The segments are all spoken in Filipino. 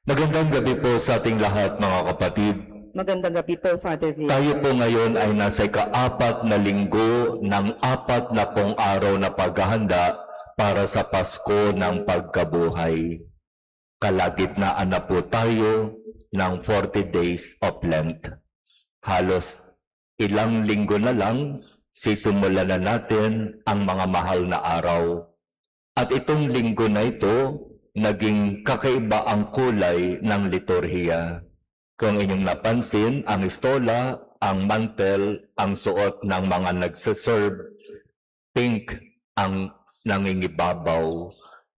Magandang gabi po sa ating lahat, mga kapatid. Magandang gabi po, Father Vic. Tayo po ngayon ay nasa ika-4 na linggo ng 40 araw na paghahanda para sa Pasko ng Pagkabuhay. Kalagitnaan na po tayo ng 40 days of Lent. Halos ilang linggo na lang, sisimulan na natin ang mga mahal na araw. At itong linggo na ito, naging kakaiba ang kulay ng liturhiya. Kung inyong napansin, ang istola, ang mantel, ang suot ng mga nagsaserve, pink ang nangingibabaw,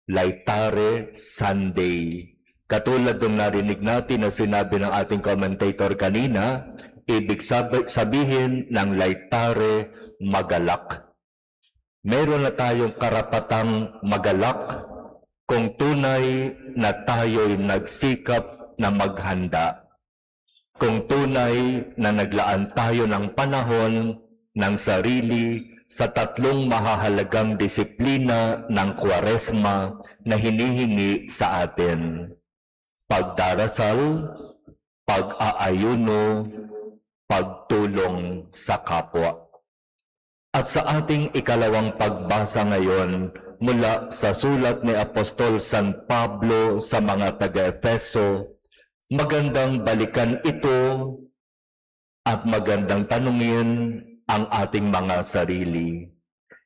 Laetare Sunday. Katulad ng narinig natin na sinabi ng ating commentator kanina, ibig sabihin ng Laetare magalak. Meron na tayong karapatang magalak kung tunay na tayo'y nagsikap na maghanda. Kung tunay na naglaan tayo ng panahon ng sarili sa 3 mahahalagang disiplina ng Kwaresma na hinihingi sa atin. Pagdarasal, pag-aayuno, pagtulong sa kapwa. At sa ating ikalawang pagbasa ngayon, mula sa sulat ni Apostol San Pablo sa mga taga-Efeso, magandang balikan ito at magandang tanungin ang ating mga sarili.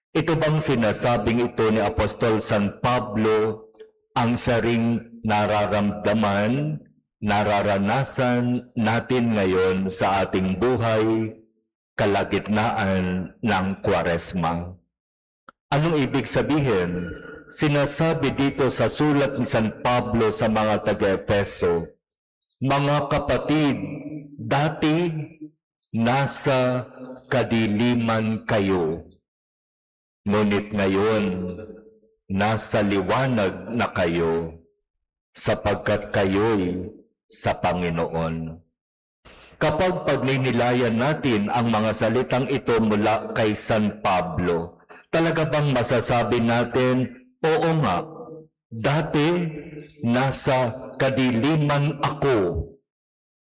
Ito bang sinasabing ito ni Apostol San Pablo ang saring nararamdaman, nararanasan natin ngayon sa ating buhay, kalagitnaan ng Kwaresma? Anong ibig sabihin? Sinasabi dito sa sulat ni San Pablo sa mga taga-Efeso, mga kapatid, dati nasa kadiliman kayo, ngunit ngayon nasa liwanag na kayo, sapagkat kayo'y sa Panginoon. Kapag pagninilayan natin ang mga salitang ito mula kay San Pablo, talaga bang masasabi natin, oo nga, dati nasa kadiliman ako,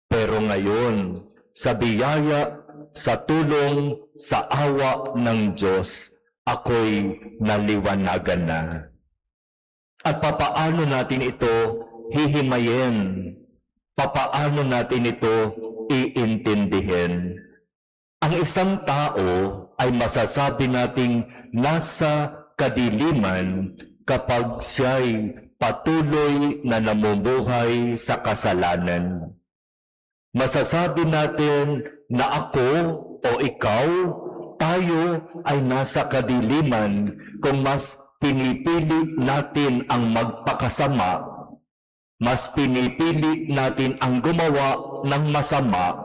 pero ngayon, sa biyaya, sa tulong, sa awa ng Diyos, ako'y naliwanagan na. At papaano natin ito hihimayin? Papaano natin ito iintindihin? Ang isang tao ay masasabi nating nasa kadiliman kapag siya'y patuloy na namumuhay sa kasalanan. Masasabi natin na ako o ikaw, tayo ay nasa kadiliman kung mas pinipili natin ang magpakasama, mas pinipili natin ang gumawa ng masama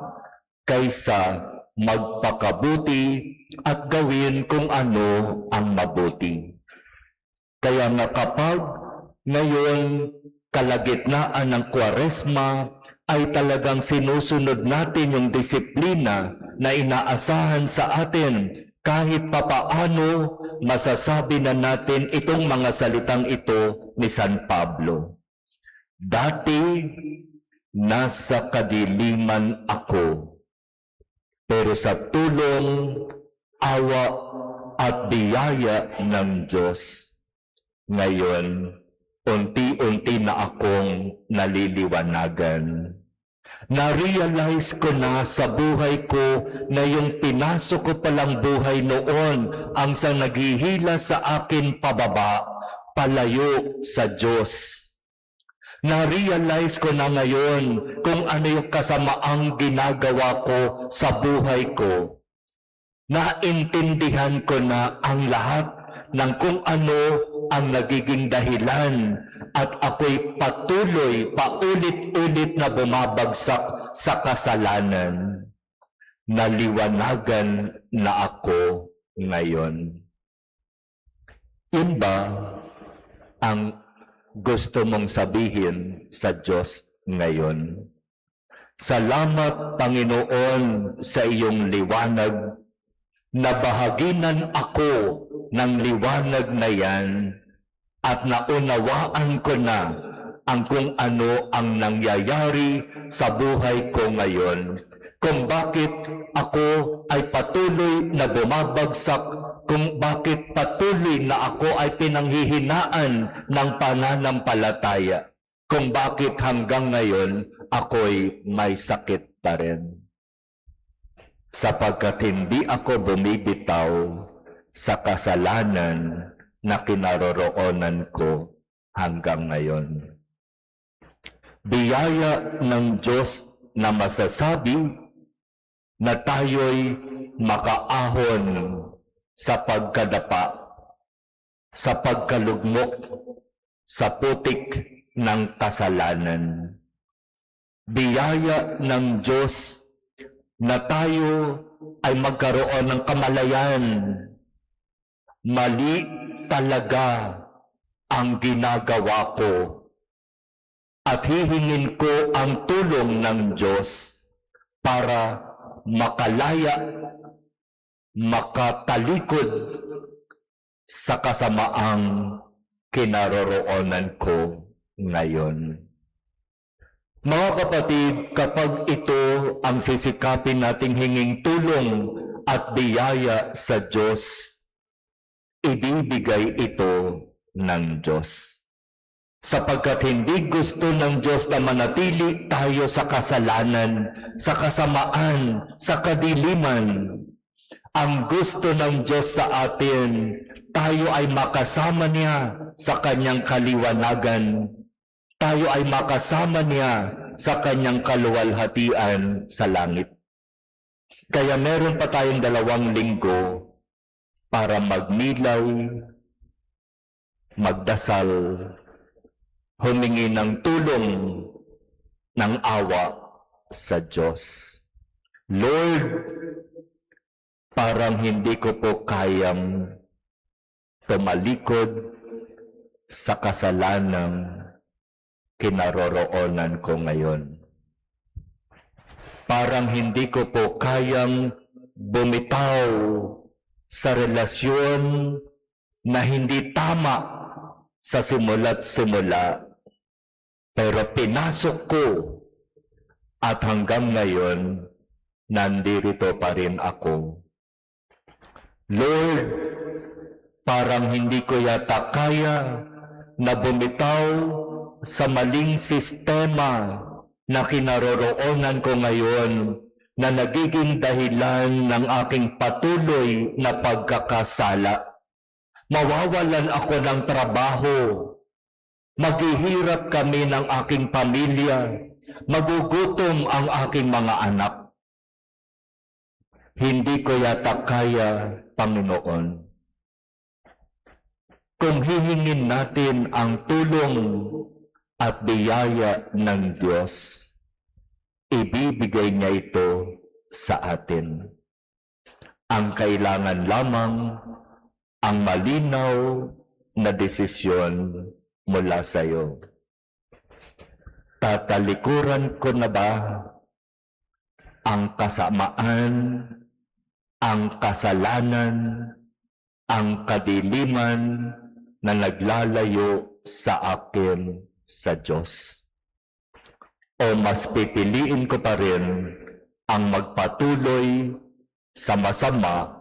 kaysa magpakabuti at gawin kung ano ang mabuti. Kaya nga kapag ngayon kalagitnaan ng Kwaresma ay talagang sinusunod natin yung disiplina na inaasahan sa atin, kahit papaano masasabi na natin itong mga salitang ito ni San Pablo. Dati nasa kadiliman ako, pero sa tulong, awa at biyaya ng Diyos, ngayon, unti-unti na akong naliliwanagan. Na-realize ko na sa buhay ko na yung pinasok ko palang buhay noon ang sa naghihila sa akin pababa, palayo sa Diyos. Na-realize ko na ngayon kung ano yung kasamaang ginagawa ko sa buhay ko. Naintindihan ko na ang lahat ng kung ano ang nagiging dahilan at ako'y patuloy, paulit-ulit na bumabagsak sa kasalanan. Naliwanagan na ako ngayon. Yun ba ang gusto mong sabihin sa Diyos ngayon? Salamat, Panginoon, sa iyong liwanag. Nabahaginan ako ng liwanag na yan at naunawaan ko na ang kung ano ang nangyayari sa buhay ko ngayon. Kung bakit ako ay patuloy na bumabagsak, kung bakit patuloy na ako ay pinanghihinaan ng pananampalataya, kung bakit hanggang ngayon ako'y may sakit pa rin. Sapagkat hindi ako bumibitaw sa kasalanan na kinaroroonan ko hanggang ngayon. Biyaya ng Diyos na masasabi na tayo'y makaahon sa pagkadapa, sa pagkalugmok, sa putik ng kasalanan. Biyaya ng Diyos na tayo ay magkaroon ng kamalayan. Mali talaga ang ginagawa ko at hihingin ko ang tulong ng Diyos para makalaya, makatalikod sa kasamaang kinaroroonan ko ngayon. Mga kapatid, kapag ito ang sisikapin nating hinging tulong at biyaya sa Diyos, ibibigay ito ng Diyos. Sapagkat hindi gusto ng Diyos na manatili tayo sa kasalanan, sa kasamaan, sa kadiliman. Ang gusto ng Diyos sa atin, tayo ay makasama niya sa kanyang kaliwanagan. Tayo ay makasama niya sa kanyang kaluwalhatian sa langit. Kaya meron pa tayong 2 linggo para magmilay, magdasal, humingi ng tulong ng awa sa Diyos. Lord, parang hindi ko po kayang tumalikod sa kasalanang kinaroroonan ko ngayon. Parang hindi ko po kayang bumitaw sa relasyon na hindi tama sa simula't simula, pero pinasok ko at hanggang ngayon, nandito pa rin ako. Lord, parang hindi ko yata kaya na bumitaw sa maling sistema na kinaroroonan ko ngayon na nagiging dahilan ng aking patuloy na pagkakasala. Mawawalan ako ng trabaho, maghihirap kami ng aking pamilya, magugutom ang aking mga anak. Hindi ko yata kaya, Panginoon. Kung hihingin natin ang tulong at biyaya ng Diyos, ibibigay niya ito sa atin. Ang kailangan lamang ang malinaw na desisyon mula sa iyo. Tatalikuran ko na ba ang kasamaan, ang kasalanan, ang kadiliman na naglalayo sa akin sa Diyos? O mas pipiliin ko pa rin ang magpatuloy sa masama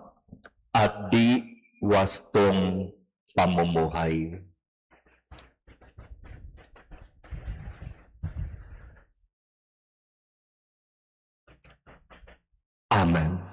at di wastong pamumuhay? Amen.